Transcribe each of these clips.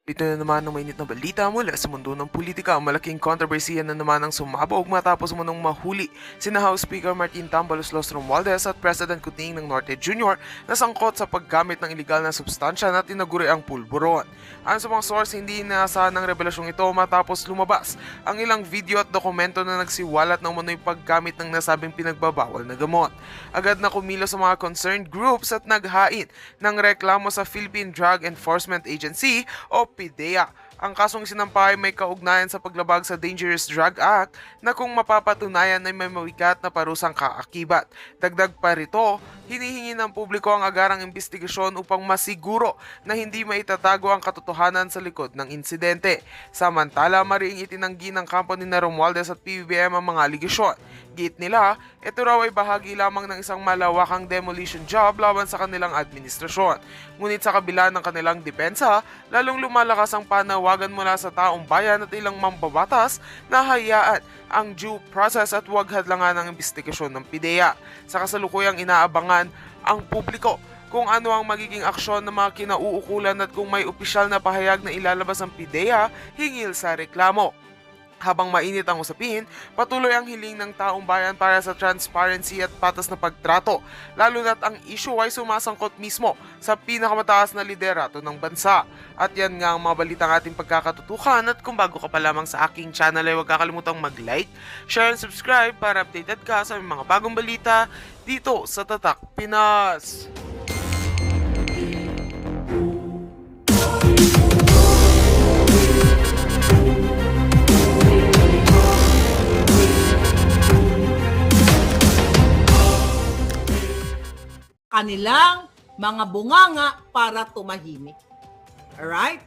Ito na naman ang mainit na balita mula sa mundo ng politika. Malaking kontrobersiya na naman ang sumabog matapos munang mahuli sina House Speaker Martin Tambalos Los Romualdez at President Kuting ng Norte Jr. na sangkot sa paggamit ng iligal na substansya na tinaguri ang pulburon. Ayon sa mga source, hindi inaasahan ng revelasyong ito matapos lumabas ang ilang video at dokumento na nagsiwalat ng umano'y paggamit ng nasabing pinagbabawal na gamot. Agad na kumilos sa mga concerned groups at naghain ng reklamo sa Philippine Drug Enforcement Agency o PDEA. Ang kasong sinampa ay may kaugnayan sa paglabag sa Dangerous Drug Act na kung mapapatunayan ay may mawikat na parusang kaakibat. Dagdag pa rito, hinihingi ng publiko ang agarang investigasyon upang masiguro na hindi maitatago ang katotohanan sa likod ng insidente. Samantala, mariing itinanggi ng kampo ni Romualdez at PBBM ang mga aligasyon. Giit nila, ito raw ay bahagi lamang ng isang malawakang demolition job laban sa kanilang administrasyon. Ngunit sa kabila ng kanilang depensa, lalong lumalakas ang panawagan mula sa taong bayan at ilang mambabatas na hayaan ang due process at huwag hadlangan ang investigasyon ng PDEA. Sa kasalukuyang inaabangan ang publiko kung ano ang magiging aksyon ng mga kinauukulan at kung may opisyal na pahayag na ilalabas ang PDEA hingil sa reklamo. Habang mainit ang usapin, patuloy ang hiling ng taong bayan para sa transparency at patas na pagtrato, lalo na't ang issue ay sumasangkot mismo sa pinakamataas na liderato ng bansa. At yan nga ang mga balitang ating pagkakatutukan, at kung bago ka pa lamang sa aking channel ay huwag kakalimutang mag-like, share and subscribe para updated ka sa mga bagong balita dito sa Tatak Pinas. Kanilang mga bunganga para tumahimik. Alright?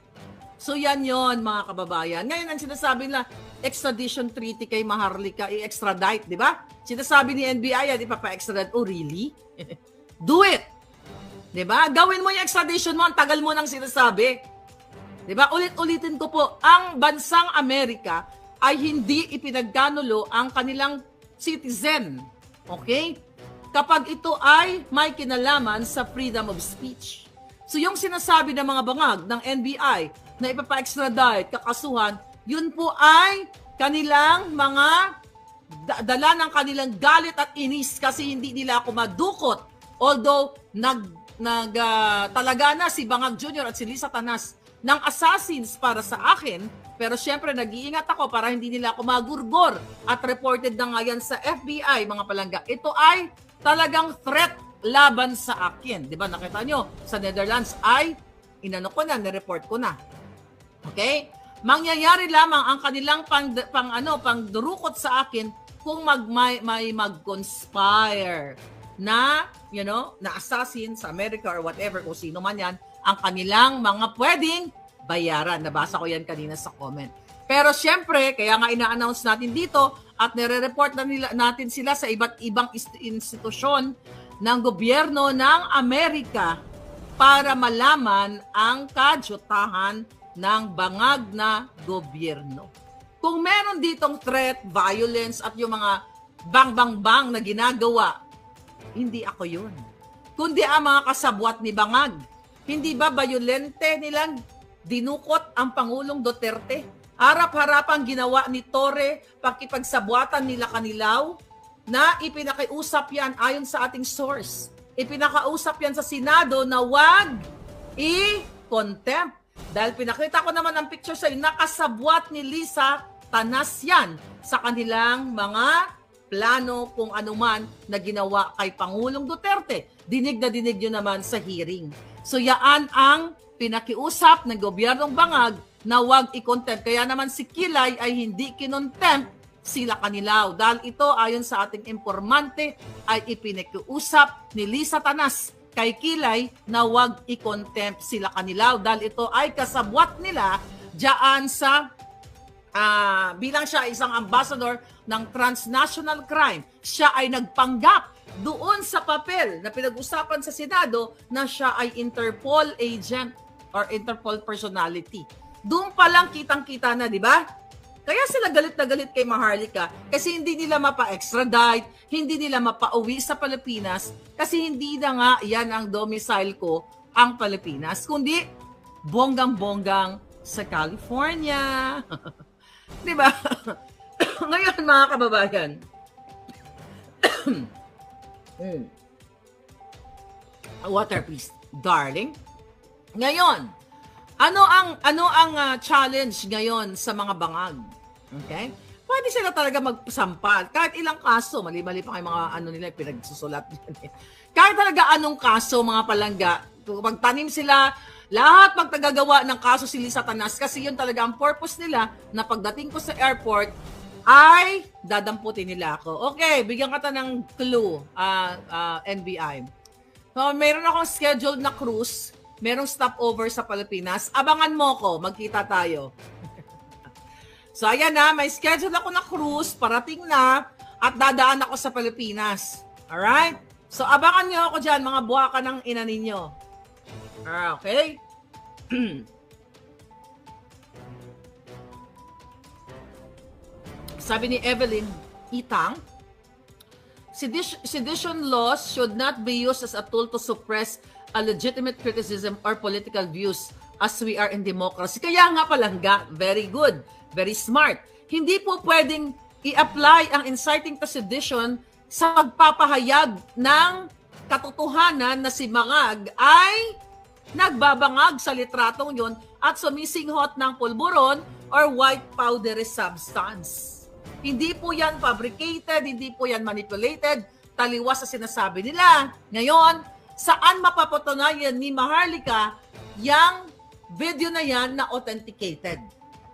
So yan yon mga kababayan. Ngayon ang sinasabi na extradition treaty kay Maharlika, i-extradite, di ba? Sinasabi ni NBI yan, ipapa-extradite. Oh, really? Do it! Di ba? Gawin mo yung extradition mo, ang tagal mo nang sinasabi. Di ba? Ulit-ulitin ko po, ang bansang Amerika ay hindi ipinagkanulo ang kanilang citizen. Okay? Kapag ito ay may kinalaman sa freedom of speech. So yung sinasabi ng mga bangag ng NBI na ipapa-extradite, kakasuhan, yun po ay kanilang mga dala ng kanilang galit at inis kasi hindi nila ako madukot. Although talaga na si Bangag Jr. at si Lisa Tanas ng assassins para sa akin, pero syempre nag-iingat ako para hindi nila ako magurgor at reported na nga yan sa FBI, mga palangga. Ito ay talagang threat laban sa akin. Di ba? Nakita nyo, sa Netherlands ay inano ko na, nireport ko na. Okay? Mangyayari lamang ang kanilang pangdurukot sa akin kung may mag-conspire na, na assassin sa America or whatever, kung sino man yan, ang kanilang mga pwedeng bayaran. Nabasa ko yan kanina sa comment. Pero syempre, kaya nga ina-announce natin dito at nire-report na natin sila sa iba't ibang institusyon ng gobyerno ng Amerika para malaman ang kadyutahan ng bangag na gobyerno. Kung meron ditong threat, violence at yung mga bang-bang-bang na ginagawa, hindi ako yun. Kundi ang mga kasabwat ni Bangag. Hindi ba violente nilang dinukot ang Pangulong Duterte? Harap-harapang ginawa ni Torre, pakipagsabwatan nila Kanilaw, na ipinakiusap yan ayon sa ating source. Ipinakausap yan sa Senado na wag i-contempt. Dahil pinakita ko naman ang picture sa'yo, nakasabwat ni Lisa Tanas yan sa kanilang mga plano kung anuman na ginawa kay Pangulong Duterte. Dinig na dinig yun naman sa hearing. So yaan ang pinakiusap ng gobyernong Bangag na wag i-contempt. Kaya naman si Kilay ay hindi kinontempt sila Kanilaw. Dahil ito ayon sa ating informante ay ipinakiusap ni Lisa Tanas kay Kilay na wag i-contempt sila Kanilaw. Dahil ito ay kasabwat nila diyan sa bilang siya isang ambassador ng transnational crime. Siya ay nagpanggap doon sa papel na pinag-usapan sa Senado na siya ay Interpol agent or Interpol personality. Doon pa lang kitang-kita na, di ba? Kaya sila galit na galit kay Maharlika kasi hindi nila mapa-extradite, hindi nila mapa-uwi sa Pilipinas kasi hindi na nga yan ang domicile ko, ang Pilipinas, kundi bonggang-bonggang sa California. Di ba? Ngayon, mga kababayan, water please, darling. Ngayon, ano ang challenge ngayon sa mga bangag? Okay? Pwede sila talaga magsampal. Kahit ilang kaso, mali-mali pa kayo mga nila, pinagsusulat yan. Kahit talaga anong kaso, mga palangga, magtanim sila, lahat magtagagawa ng kaso si Lisa Tanas kasi yun talaga ang purpose nila na pagdating ko sa airport ay dadamputin nila ako. Okay, bigyan kita ng clue, NBI. So, mayroon akong scheduled na cruise, merong stopover sa Pilipinas. Abangan mo ko, magkita tayo. So, ayan na, may schedule ako na cruise, parating na, at dadaan ako sa Pilipinas. Alright? So, abangan nyo ako dyan, mga buwaka ng ina ninyo. Okay? Sabi ni Evelyn Itang, sedition laws should not be used as a tool to suppress a legitimate criticism or political views as we are in democracy. Kaya nga palangga, very good. Very smart. Hindi po pwedeng i-apply ang inciting to sedition sa pagpapahayag ng katotohanan na si Bangag ay nagbabangag sa litratong yon at sumisinghot ng pulburon or white powdery substance. Hindi po yan fabricated, hindi po yan manipulated, taliwas sa sinasabi nila. Ngayon, saan mapapatunayan ni Maharlika yung video na yan na authenticated?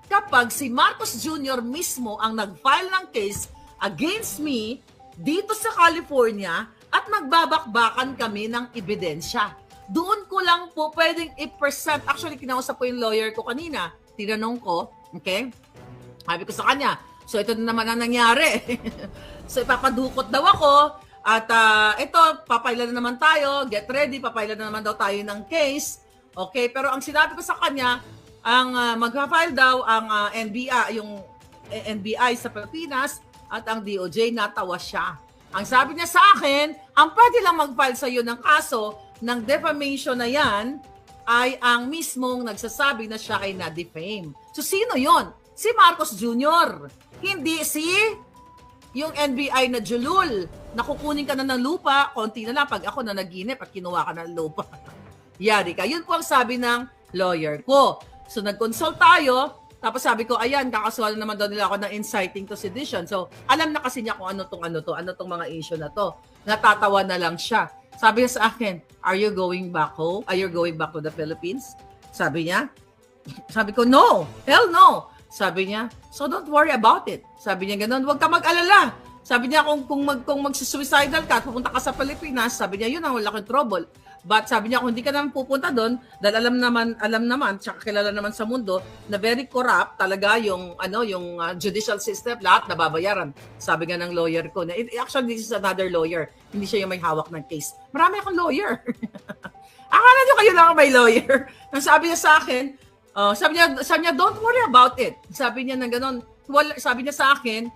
Kapag si Marcos Jr. mismo ang nag-file ng case against me dito sa California at magbabakbakan kami ng ebidensya. Doon ko lang po pwedeng i-present. Actually, kinausap ko yung lawyer ko kanina. Tinanong ko, okay? Sabi ko sa kanya, so ito na naman ang nangyari. So ipapadukot daw ako at ito, papailan na naman tayo. Get ready, papailan na naman daw tayo ng case. Okay, pero ang sinabi ko sa kanya, ang magpa-file daw ang NBI, yung NBI sa Pilipinas at ang DOJ, natawa siya. Ang sabi niya sa akin, ang pwede lang mag-file sa iyo ng kaso ng defamation na yan ay ang mismong nagsasabi na siya ay na-defame. So sino yon? Si Marcos Jr. Hindi si yung NBI na julul. Nakukunin ka na ng lupa, konti na lang pag ako na naginip at kinuha ka ng lupa. Yari ka. Yun po ang sabi ng lawyer ko. So, nag-consult tayo, tapos sabi ko, ayan, kakasuhan naman daw nila ako ng inciting to sedition. So, alam na kasi niya kung ano tong mga issue na to. Natatawa na lang siya. Sabi niya sa akin, are you going back home? Are you going back to the Philippines? Sabi niya. Sabi ko, no, hell no. Sabi niya, so don't worry about it. Sabi niya ganun, huwag ka mag-alala. Sabi niya, kung mag-suicidal ka, pupunta ka sa Pilipinas, sabi niya, yun ang laking trouble. But sabi niya, kung hindi ka naman pupunta doon, dahil alam naman, tsaka kilala naman sa mundo, na very corrupt talaga yung judicial system, lahat nababayaran. Sabi nga ng lawyer ko. Actually, this is another lawyer. Hindi siya yung may hawak ng case. Marami akong lawyer. Akala niyo kayo lang ang may lawyer. Sabi niya sa akin, sabi niya, don't worry about it. Sabi niya na gano'n. Sabi niya sa akin,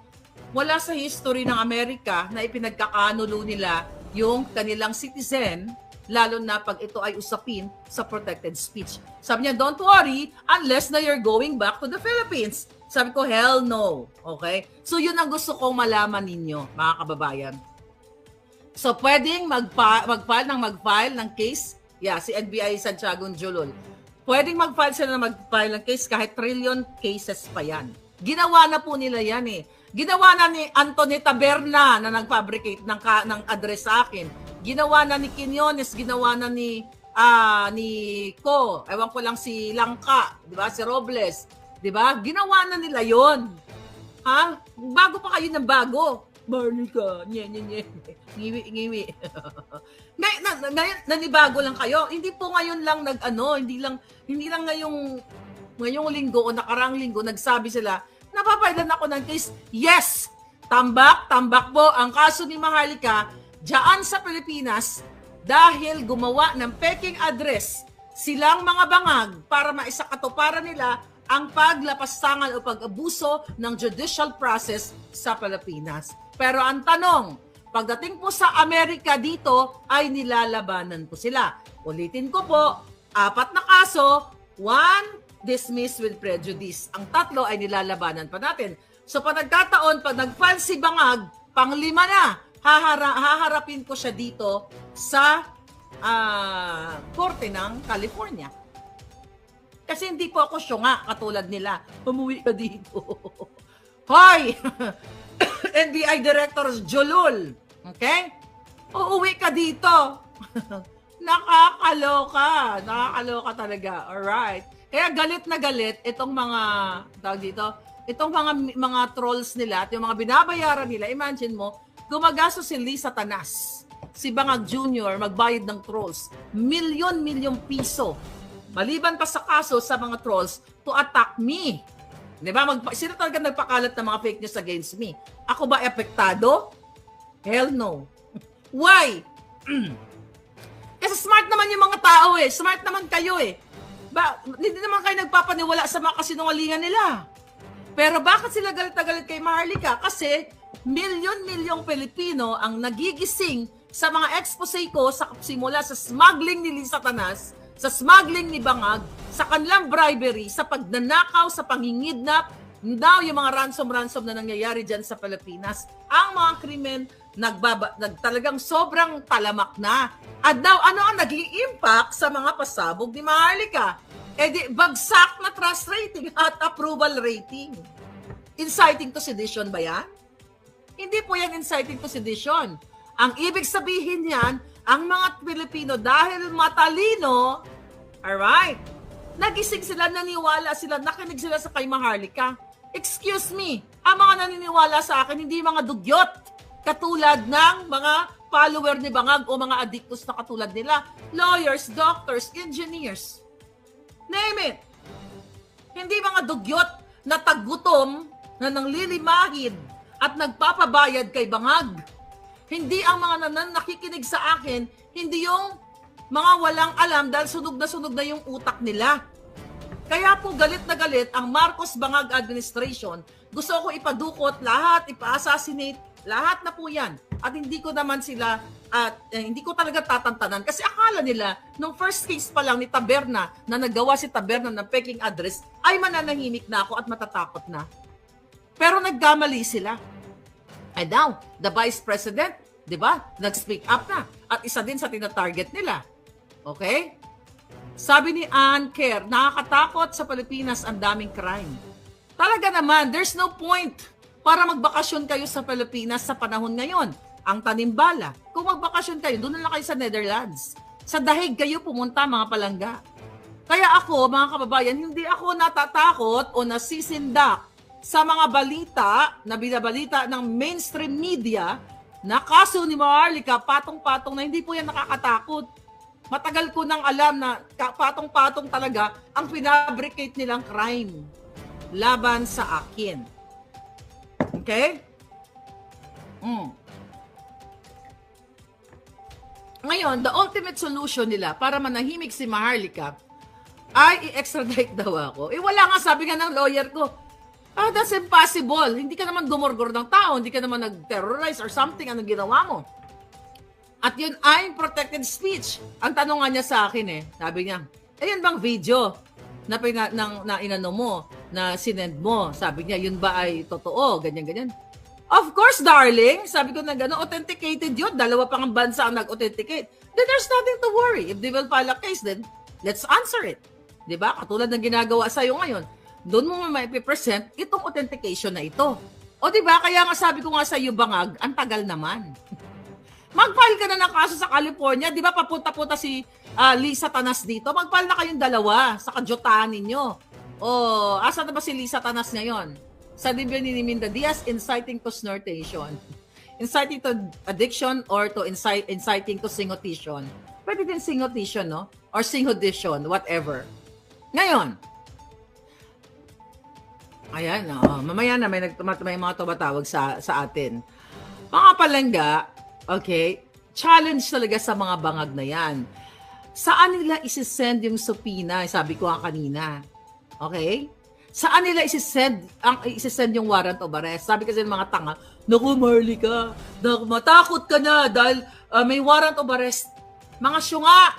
wala sa history ng Amerika na ipinagkakanulo nila yung kanilang citizen, lalo na pag ito ay usapin sa protected speech. Sabi niya, don't worry unless na you're going back to the Philippines. Sabi ko, hell no. Okay? So yun ang gusto kong malaman ninyo, mga kababayan. So pwedeng mag-file ng case. Yeah, si NBI Santiago Julol. Pwedeng mag-file sila ng case kahit trillion cases pa yan. Ginawa na po nila yan eh. Ginawa na ni Anthony Taberna na nag-fabricate ng address sa akin. Ginawa na ni Quinones, ginawa na ni Ko. Ewan ko lang si Langka, di ba? Si Robles, di ba? Ginawa na nila 'yon. Ha? Bago pa kayo ng bago. Marlika, nye. Ngiwi. Ngayon, nanibago lang kayo. Hindi po ngayon lang hindi lang ngayong linggo o nakarang linggo nagsabi sila, napapailan ako ng case. Yes! Tambak po ang kaso ni Maharlika diyan sa Pilipinas dahil gumawa ng peking address silang mga bangag para maisakatuparan nila ang paglapastangan o pag-abuso ng judicial process sa Pilipinas. Pero ang tanong, pagdating po sa Amerika dito ay nilalabanan po sila. Ulitin ko po, 4 na kaso, 1 dismiss with prejudice. Ang tatlo ay nilalabanan pa natin. So pag nagkataon, pag nag-file si Bangag, panglima na, haharapin ko siya dito sa Korte ng California. Kasi hindi po ako syunga katulad nila. Umuwi ka dito. Hoy! NBI Director Jolul. Okay? Uuwi ka dito. Nakakaloka. Nakakaloka talaga. Alright. Kaya galit na galit itong mga, tawag dito, itong mga trolls nila at yung mga binabayaran nila. Imagine mo, gumagasto si Lisa Tanas, si Bangag Jr. magbayad ng trolls. Milyon piso. Maliban pa sa kaso sa mga trolls to attack me. Diba? Sino talaga nagpakalat ng mga fake news against me? Ako ba epektado? Hell no. Why? Kasi smart naman yung mga tao eh. Smart naman kayo eh. Hindi naman kayo nagpapaniwala sa mga kasinungalingan nila. Pero bakit sila galit na galit kay Maharlika? Kasi milyon-milyong Pilipino ang nagigising sa mga expose ko simula sa smuggling ni Lisa Tanas, sa smuggling ni Bangag, sa kanilang bribery, sa pagnanakaw, sa pangingidnap, now yung mga ransom na nangyayari dyan sa Pilipinas, ang mga krimen talagang sobrang talamak na. At now, ano ang naging impact sa mga pasabog ni Maharlika? Bagsak na trust rating at approval rating. Inciting to sedition ba yan? Hindi po yan inciting to sedition. Ang ibig sabihin yan, ang mga Pilipino dahil matalino, alright, nagising sila, naniwala sila, nakinig sila sa kay Maharlika. Excuse me, ang mga naniniwala sa akin, hindi mga dugyot, katulad ng mga follower ni Bangag o mga addictus na katulad nila, lawyers, doctors, engineers. Name it. Hindi mga dugyot na tagutom na nanglilimahid at nagpapabayad kay Bangag. Hindi ang mga nakikinig sa akin, hindi yung mga walang alam dahil sunog na yung utak nila. Kaya po galit na galit ang Marcos Bangag administration. Gusto ko ipadukot lahat, ipa-assassinate, lahat na po yan. At hindi ko naman sila, hindi ko talaga tatantanan. Kasi akala nila, nung first case pa lang ni Taberna, na nagawa si Taberna ng peking address, ay mananahimik na ako at matatakot na. Pero nagkamali sila. And now, the Vice President, di ba, nag-speak up na. At isa din sa tina-target nila. Okay? Sabi ni Ann Kerr, nakakatakot sa Pilipinas ang daming crime. Talaga naman, there's no point para magbakasyon kayo sa Pilipinas sa panahon ngayon. Ang tanimbala, kung magbakasyon kayo, doon na lang kayo sa Netherlands. Sa dahig kayo pumunta, mga palangga. Kaya ako, mga kababayan, hindi ako natatakot o nasisindak sa mga balita na binabalita ng mainstream media na kaso ni Maharlika, patong-patong na hindi po yan nakakatakot. Matagal ko nang alam na patong-patong talaga ang pinabricate nilang crime laban sa akin. Okay? Ngayon, the ultimate solution nila para manahimik si Maharlika ay i-extradite daw ako. Wala nga, sabi nga ng lawyer ko, that's impossible. Hindi ka naman gumorgor ng tao, hindi ka naman nag-terrorize or something, anong ginawa mo? At yun ay protected speech. Ang tanong nga niya sa akin sabi niya, ayun bang video na inano mo, na sinend mo? Sabi niya, yun ba ay totoo? Ganyan. Of course, darling. Sabi ko na gano'n, authenticated yun. Dalawa pang bansa ang nag-authenticate. Then there's nothing to worry. If they will file a case, then let's answer it. Diba? Katulad ng ginagawa sa'yo ngayon. Doon mo maipipresent itong authentication na ito. O diba? Kaya nga sabi ko nga sa iyo, Bangag, ang tagal naman. Mag-file ka na ng kaso sa California. Diba papunta-punta si Lisa Tanas dito? Mag-file na kayong dalawa sa kajotahan ninyo. O, asa na ba si Lisa Tanas ngayon? Sa libro ni Minda Diaz, inciting to snortation. Inciting to addiction or to inciting to singotition. Pwede din singotition, no? Or singodition, whatever. Ngayon, ayan, mamaya na may mga tumatawag sa atin. Mga palangga, okay, challenge talaga sa mga bangag na yan. Saan nila isisend yung subpoena? Sabi ko nga kanina. Okay? Saan nila isisend yung warrant of arrest? Sabi kasi ng mga tanga, naku, Maharlika, matakot ka na dahil may warrant of arrest. Mga syunga,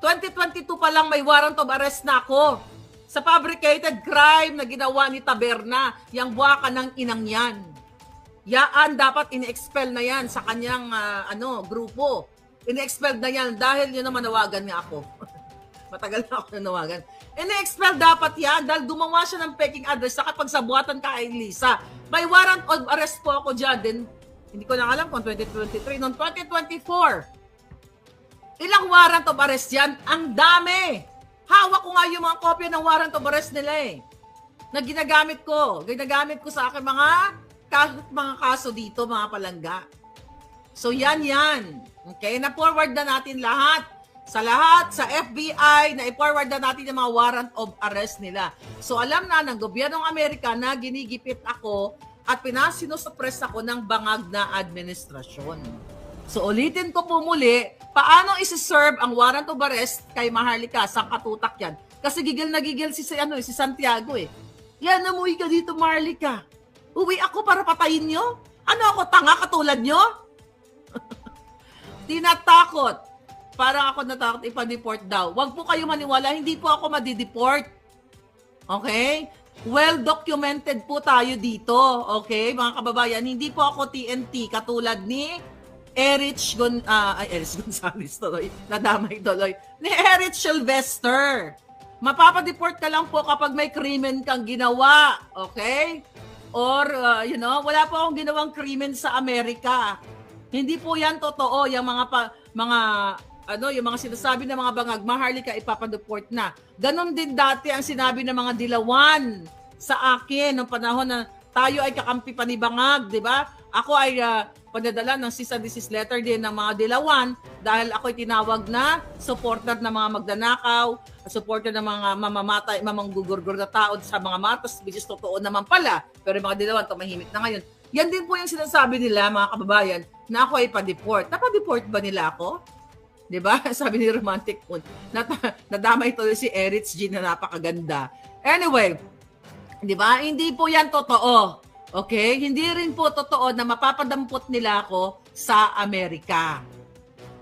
2022 pa lang may warrant of arrest na ako. sa fabricated crime na ginawa ni Taberna, yung buwaka ng inang yan. Yaan dapat ini-expel na yan sa kanyang grupo. Ini-expel na yan dahil yun na manawagan nga ako. Matagal na ako nanawagan. Ini-expel dapat yan dahil gumawa siya ng peking address sa kapagsabuatan kay Lisa. May warrant of arrest po ako dyan din. Hindi ko na alam kung 2023. Noong 2024, ilang warrant of arrest yan? Ang dami! Hawak ko nga yung mga kopya ng warrant of arrest nila eh. Na ginagamit ko. Ginagamit ko sa akin mga kaso dito, mga palangga. So yan. Okay? Na-forward na natin lahat. Sa FBI, na i-forward na natin yung mga warrant of arrest nila. So alam na ng gobyernong Amerika na ginigipit ako at sinusuppress ako ng bangag na administrasyon. So ulitin ko po muli, paano isi-serve ang warrant of arrest kay Maharlika? Sang katutak yan? Kasi gigil na gigil si Santiago eh. Yan, umuwi ka dito, Maharlika. Uwi ako para patayin nyo? Ano ako, tanga katulad nyo? Tinatakot. Parang ako natakot ipa-deport daw. Huwag po kayo maniwala, hindi po ako madi-deport. Okay? Well documented po tayo dito. Okay, mga kababayan, hindi po ako TNT katulad ni Erich Gonzalez tuloy. Nadamay tuloy. Ni Erich Sylvester. Mapapa-deport ka lang po kapag may krimen kang ginawa. Okay? Or, wala po akong ginawang krimen sa Amerika. Hindi po yan totoo. Yung yung mga sinasabi ng mga bangag, Maharlika, ipapadeport na. Ganon din dati ang sinabi ng mga dilawan sa akin noong panahon na tayo ay kakampi pa ni Bangag, di ba? Ako ay padadala ng cease and desist letter din ng mga dilawan dahil ako ay tinawag na supporter ng mga magdanakaw, supporter ng mga mamamatay, mamanggugurgur na tao sa mga matas, which is totoo naman pala. Pero yung mga dilawan, tumahimik na ngayon. Yan din po yung sinasabi nila, mga kababayan, na ako ay pa-deport. Napa-deport ba nila ako? Diba? Sabi ni Romantic Moon. Nadamay tuloy si Erich G na napakaganda. Anyway, diba? Hindi po yan totoo. Okay? Hindi rin po totoo na mapapadampot nila ako sa Amerika.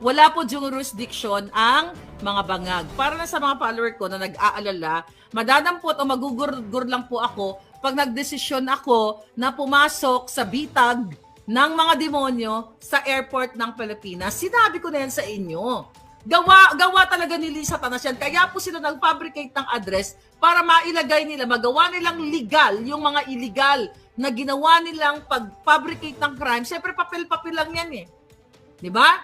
Wala po jurisdiction ang mga bangag. Para na sa mga follower ko na nag-aalala, madadampot o magugur lang po ako pag nagdesisyon ako na pumasok sa bitag ng mga demonyo sa airport ng Pilipinas. Sinabi ko na yan sa inyo. Gawa talaga ni Lisa Tanas yan. Kaya po sila nag-fabricate ng address para mailagay nila, magawa nilang legal yung mga illegal na ginawa nilang pag-fabricate ng crime. Siyempre, papel-papel lang yan eh. Di ba?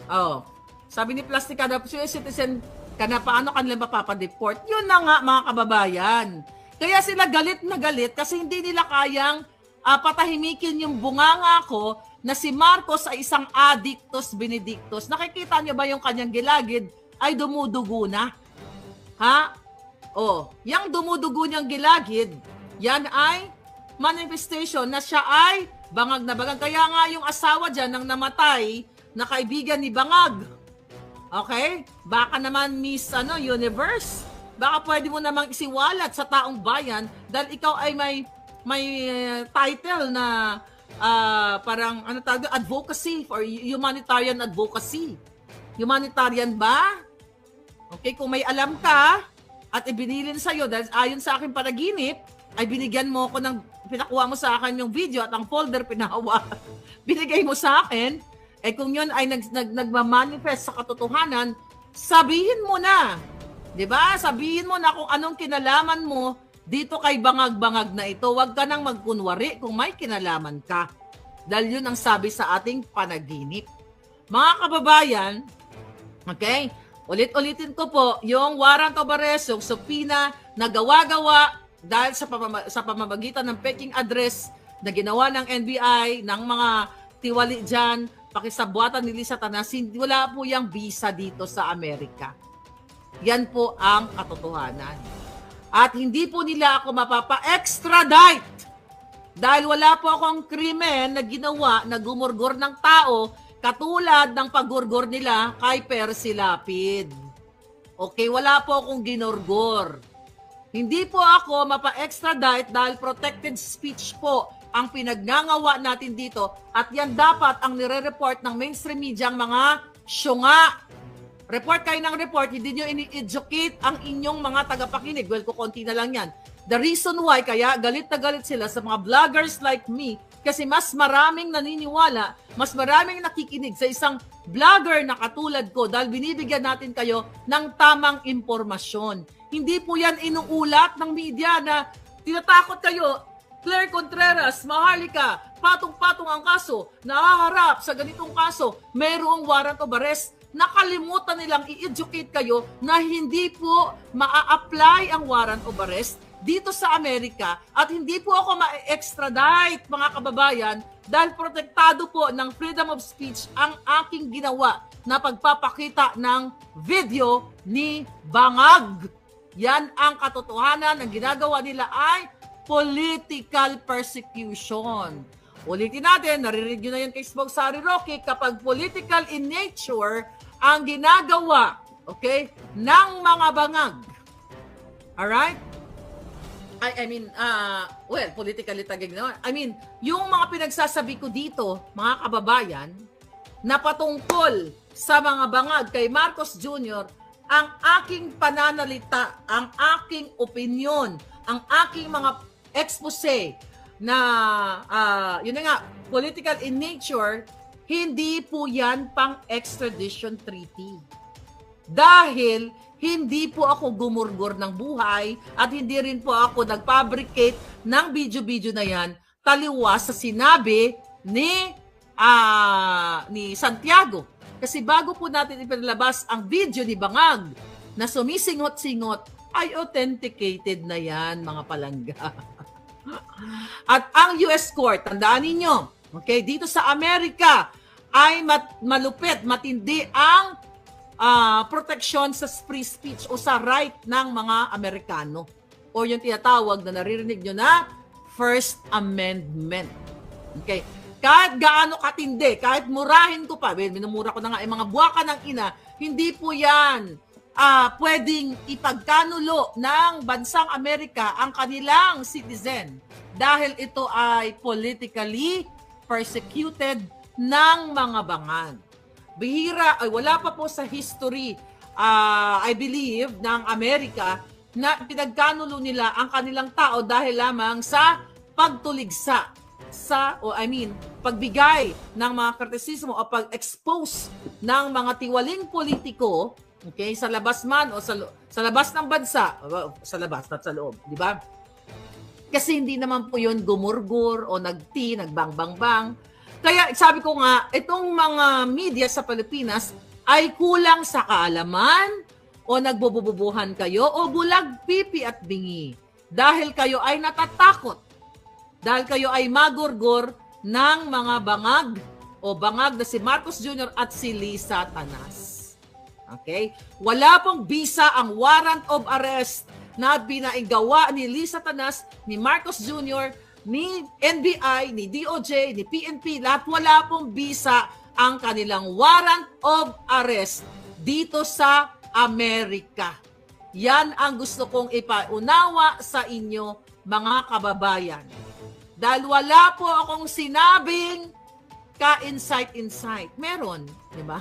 Oh. Sabi ni Plasticada, citizen ka na, paano kanila mapapadeport? Yun na nga, mga kababayan. Kaya sila galit na galit kasi hindi nila kayang patahimikin yung bunganga ko na si Marcos ay isang addictus benedictus. Nakikita niyo ba yung kanyang gilagid ay dumudugo na? Ha? Oh, yung dumudugo niyang gilagid, yan ay manifestation na siya ay bangag na bangag. Kaya nga yung asawa dyan ng namatay na kaibigan ni Bangag. Okay? Baka naman Miss Universe. Baka pwede mo namang isiwalat sa taong bayan dahil ikaw ay may title na parang advocacy for humanitarian advocacy. Humanitarian ba? Okay, kung may alam ka at ibinilin sa'yo dahil ayon sa aking panaginip, ay binigyan mo ko pinakuha mo sa akin yung video at ang folder pinahawa, binigay mo sa akin, kung yun ay nagmamanifest sa katotohanan, sabihin mo na. 'Di ba? Sabihin mo na kung anong kinalaman mo dito kay bangag-bangag na ito. Huwag ka nang magkunwari kung may kinalaman ka. Dahil yun ang sabi sa ating panaginip. Mga kababayan, okay, ulit-ulitin ko po, yung warrant of arrest, yung subpoena na gawa-gawa dahil sa pamamagitan ng peking address na ginawa ng NBI, ng mga tiwali dyan, pakisabuatan ni Lisa Tanas, wala po yung visa dito sa Amerika. Yan po ang katotohanan. At hindi po nila ako mapapa-extradite dahil wala po akong krimen na ginawa na gumurgor ng tao katulad ng paggurgor nila kay Percy Lapid. Okay, wala po akong ginurgor. Hindi po ako mapa-extradite dahil protected speech po ang pinagngangawa natin dito at yan dapat ang nire-report ng mainstream media ang mga syunga. Report kayo ng report, hindi nyo ini-educate ang inyong mga tagapakinig. Well, kukunti na lang yan. The reason why, kaya galit na galit sila sa mga vloggers like me, kasi mas maraming naniniwala, mas maraming nakikinig sa isang vlogger na katulad ko dahil binibigyan natin kayo ng tamang impormasyon. Hindi po yan inuulat ng media na tinatakot kayo. Claire Contreras, Maharlika, patong-patong ang kaso, nahaharap sa ganitong kaso, mayroong warrant of arrest. Nakalimutan nilang i-educate kayo na hindi po maa-apply ang warrant of arrest dito sa Amerika at hindi po ako ma-extradite, mga kababayan, dahil protektado po ng freedom of speech ang aking ginawa na pagpapakita ng video ni Bangag. Yan ang katotohanan. Ang ginagawa nila ay political persecution. Ulitin natin, naririnig nyo na yan kay Sari Roque, kapag political in nature ang ginagawa, okay, ng mga bangag. Alright? Politically tagay ginawa. Yung mga pinagsasabi ko dito, mga kababayan, na patungkol sa mga bangag kay Marcos Jr., ang aking pananalita, ang aking opinion, ang aking mga expose na, yun na nga, political in nature, hindi po yan pang extradition treaty. Dahil hindi po ako gumurgor ng buhay at hindi rin po ako nag-fabricate ng video-video na yan taliwas sa sinabi ni Santiago. Kasi bago po natin ipinalabas ang video ni Bangag na sumisingot-singot, ay authenticated na yan, mga palangga. At ang US Court, tandaan ninyo, okay, dito sa Amerika ay malupit, matindi ang protection sa free speech o sa right ng mga Amerikano. O yung tinatawag na naririnig nyo na First Amendment. Okay. Kahit gaano katindi, kahit murahin ko pa, minumura ko na nga, mga buwaka ng ina, hindi po yan pwedeng ipagkanulo ng bansang Amerika ang kanilang citizen dahil ito ay politically persecuted ng mga bangag. Bihira, ay wala pa po sa history, I believe, ng Amerika na pinagkanulo nila ang kanilang tao dahil lamang sa pagtuligsa pagbigay ng mga kritisismo o pag-expose ng mga tiwaling politiko, okay, sa labas man o sa labas ng bansa, sa labas at sa loob, di ba? Kasi hindi naman po yun gumurgur o nagbang-bang-bang. Kaya sabi ko nga, itong mga media sa Pilipinas ay kulang sa kaalaman o nagbubububuhan kayo o bulag pipi at bingi. Dahil kayo ay natatakot. Dahil kayo ay magurgur ng mga bangag o bangag na si Marcos Jr. at si Lisa Tanas. Okay? Wala pong bisa ang warrant of arrest na binaigawa ni Lisa Tanas, ni Marcos Jr., ni NBI, ni DOJ, ni PNP, lahat wala pong bisa ang kanilang warrant of arrest dito sa Amerika. Yan ang gusto kong ipaunawa sa inyo, mga kababayan. Dahil wala po akong sinabing ka-incite. Meron, di ba?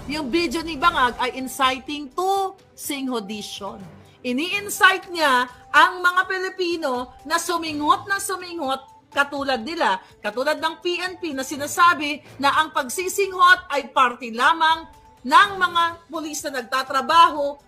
Yung video ni Bangag ay inciting to singhodisyon. Ini-incite niya ang mga Pilipino na sumingot ng sumingot katulad nila, katulad ng PNP na sinasabi na ang pagsisinghot ay parte lamang ng mga pulis na nagtatrabaho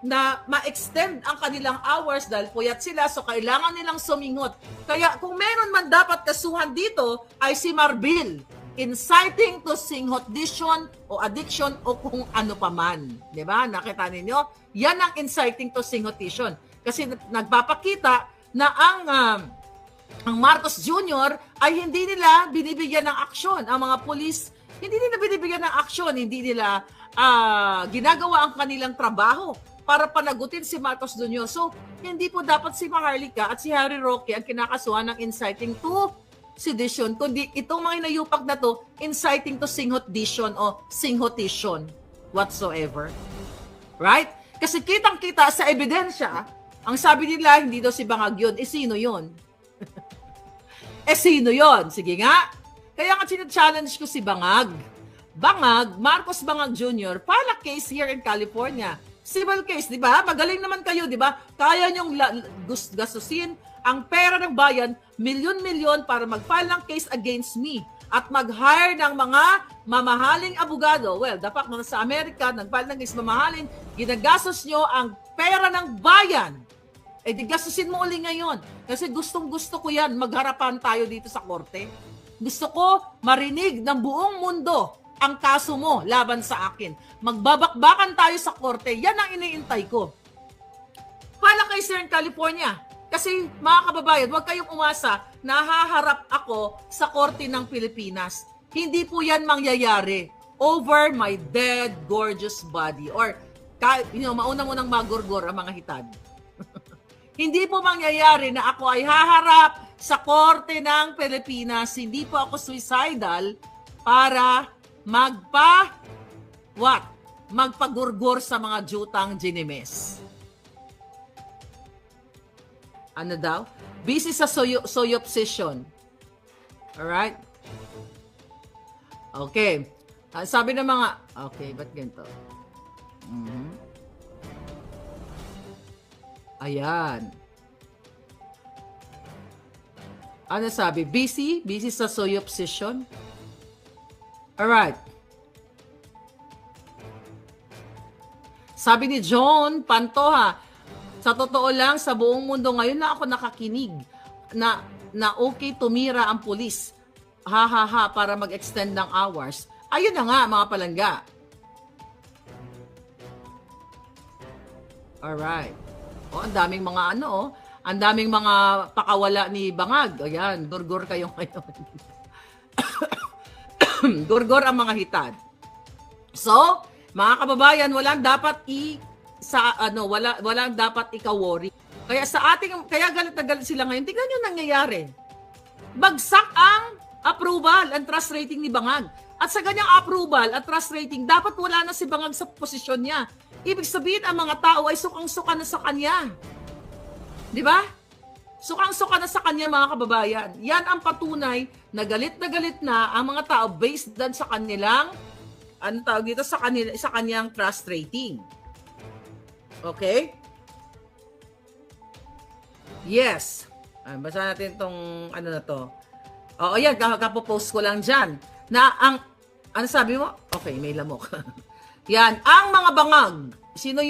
na ma-extend ang kanilang hours dahil puyat sila, so kailangan nilang sumingot. Kaya kung meron man dapat kasuhan dito ay si Marbil, inciting to singhotism o addiction o kung ano pa man. Diba? Nakita ninyo? Yan ang inciting to singhotism. Kasi nagpapakita na ang Marcos Jr. ay hindi nila binibigyan ng aksyon. Ang mga pulis, hindi nila binibigyan ng aksyon. Hindi nila ginagawa ang kanilang trabaho para panagutin si Marcos Jr. So, hindi po dapat si Maharlika at si Harry Roque ang kinakasuhan ng inciting to sedition, kundi itong mga inayupak na to, inciting to singhotism o singhotism whatsoever. Right? Kasi kitang-kita sa ebidensya, ang sabi nila, hindi daw si Bangag yun. Sino yun? Sino yun? Sige nga. Kaya nga sinachallenge ko si Bangag. Bangag, Marcos Bangag Jr., file a case here in California. Civil case, di ba? Magaling naman kayo, di ba? Kaya niyong gastusin ang pera ng bayan, milyon-milyon para mag-file ng case against me at mag-hire ng mga mamahaling abogado. Well, dapat na sa Amerika, nag-file ng case mamahalin, ginagastos nyo ang pera ng bayan. Eh, di gastusin mo uli ngayon. Kasi gustong-gusto ko yan, magharapan tayo dito sa korte. Gusto ko marinig ng buong mundo ang kaso mo laban sa akin. Magbabakbakan tayo sa korte. Yan ang iniintay ko. Pala kay Sir in California. Kasi mga kababayan, huwag kayong umasa na haharap ako sa korte ng Pilipinas. Hindi po yan mangyayari over my dead, gorgeous body. Or, mauna mo nang magurgor ang mga hitad. Hindi po mangyayari na ako ay haharap sa korte ng Pilipinas. Hindi po ako suicidal para magpagurgor sa mga jutang ginimes. Ano daw? Busy sa soyop session. Alright? Okay. Sabi ng mga, okay, ba't ganito? Ayan. Ano sabi? Busy? Busy sa soyop session? Alright. Sabi ni John Pantoja, sa totoo lang, sa buong mundo ngayon na ako nakakinig na okay tumira ang pulis. Ha para mag-extend ng hours. Ayun na nga, mga palangga. Alright. Ang daming mga ang daming mga pakawala ni Bangag. Ayan, gurgur kayo ngayon. Gurgur ang mga hitad. So, mga kababayan, walang dapat ika-worry. Kaya galit na galit sila ngayon. Tingnan niyo nangyayari. Bagsak ang approval and trust rating ni Bangag. At sa ganyang approval at trust rating, dapat wala na si Bangag sa posisyon niya. Ibig sabihin, ang mga tao ay sukang-suka na sa kanya. Di ba? Sukang-suka na sa kanya, mga kababayan. Yan ang patunay na galit na ang mga tao based dan sa kanilang sa kanyang trust rating. Okay? Yes. Basa natin tong na to. Oo, yan, kapopost ko lang dyan. Na ano sabi mo? Okay, may lamok. Yan, ang mga bangag. Sino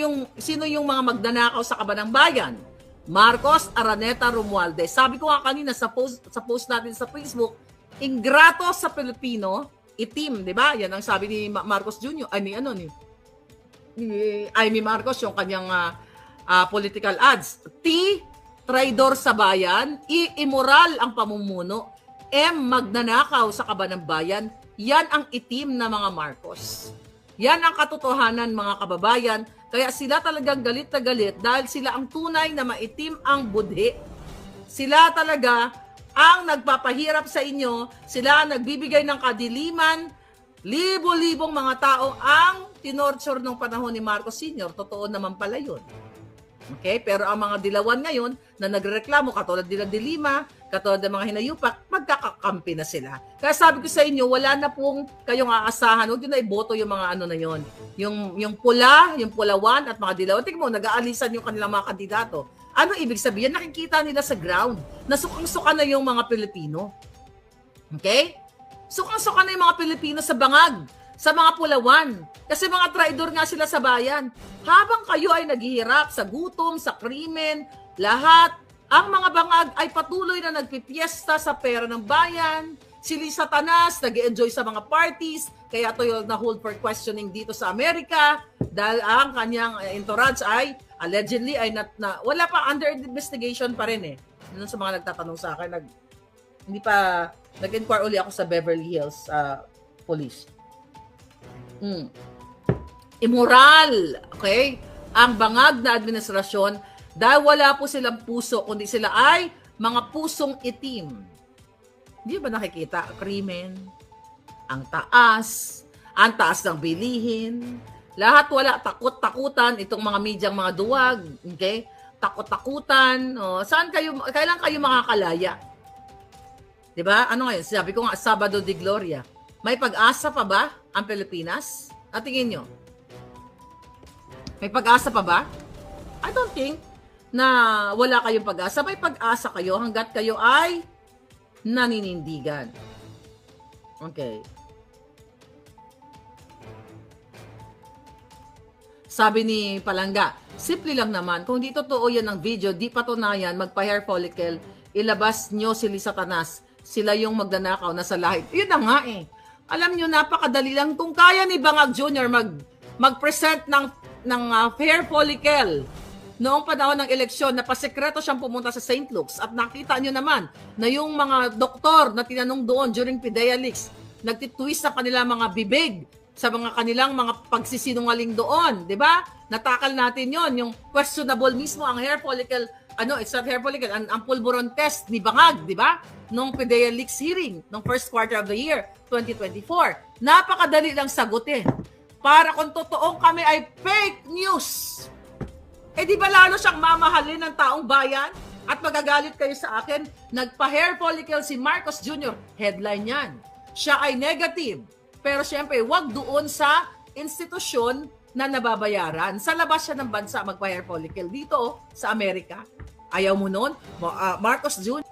yung mga magdanakaw sa kabanang bayan? Marcos, Araneta, Romualdez. Sabi ko nga kanina sa post natin sa Facebook, ingrato sa Pilipino, itim, di ba? Yan ang sabi ni Marcos Jr. Ni Amy Marcos, yung kanyang political ads. T, traidor sa bayan. I, immoral ang pamumuno. M, magnanakaw sa kabanang bayan. Yan ang itim na mga Marcos. Yan ang katotohanan, mga kababayan. Kaya sila talagang galit na galit dahil sila ang tunay na maitim ang budhi. Sila talaga ang nagpapahirap sa inyo. Sila ang nagbibigay ng kadiliman. Libo-libong mga tao ang tinorture nung panahon ni Marcos Sr. Totoo naman pala yun. Okay? Pero ang mga dilawan ngayon na nagrereklamo, katulad nila Dilima, katulad ng mga hinayupak, magkakakampi na sila. Kaya sabi ko sa inyo, wala na pong kayong aasahan. Huwag nyo na iboto yung mga na yun. Yung pula, yung pulawan at mga dilawan. Tingnan mo, nag-aalisan yung kanilang mga kandidato. Ano ibig sabihin? Nakikita nila sa ground na sukang-suka na yung mga Pilipino. Okay? Sukang-suka na yung mga Pilipino sa bangag, sa mga pulawan. Kasi mga traidor nga sila sa bayan. Habang kayo ay naghihirap sa gutom, sa krimen, lahat, ang mga bangag ay patuloy na nagpipiesta sa pera ng bayan. Si Lisa Tanas, nag-enjoy sa mga parties, kaya ito yung na-hold for questioning dito sa Amerika dahil ang kanyang entourage ay allegedly ay wala pa, under investigation pa rin eh. Yun sa mga nagtatanong sa akin, hindi pa nag-inquire uli ako sa Beverly Hills Police. Immoral, okay? Ang bangag na administrasyon dahil wala po silang puso, kundi sila ay mga pusong itim. Hindi ba nakikita? Krimen, ang taas ng bilihin, lahat wala, takot-takutan, itong mga medyang mga duwag, okay? Takot-takutan, kailan kayo makakalaya? Diba? Ano ngayon? Sabi ko nga, Sabado de Gloria. May pag-asa pa ba ang Pilipinas? At tingin nyo, may pag-asa pa ba? I don't think na wala kayong pag-asa. May pag-asa kayo hanggat kayo ay naninindigan. Okay. Sabi ni Palangga, simple lang naman. Kung di totoo yan ang video, di patunayan, magpa-hair follicle, ilabas nyo si Lisa Tanas. Sila yung magnanakaw na sa lahit. Yun na nga eh. Alam nyo, napakadali lang. Kung kaya ni Bangag Jr. mag-present ng hair follicle noong panahon ng eleksyon na pasekreto siyang pumunta sa St. Luke's at nakita nyo naman na yung mga doktor na tinanong doon during PIDEA leaks, nagtitwist sa kanila mga bibig sa mga kanilang mga pagsisinungaling doon, di ba? Natakal natin yon, yung questionable mismo ang hair follicle, it's not hair follicle, ang pulburon test ni Bangag, di ba? Nung PIDEA leaks hearing, nung first quarter of the year, 2024. Napakadali lang sagutin. Para kung totoong kami ay fake news, di ba lalo siyang mamahalin ng taong bayan? At magagalit kayo sa akin, nagpa-hair follicle si Marcos Jr. Headline yan. Siya ay negative. Pero syempre, wag doon sa institusyon na nababayaran. Sa labas siya ng bansa magpa-hair follicle. Dito, sa Amerika. Ayaw mo nun? Marcos Jr.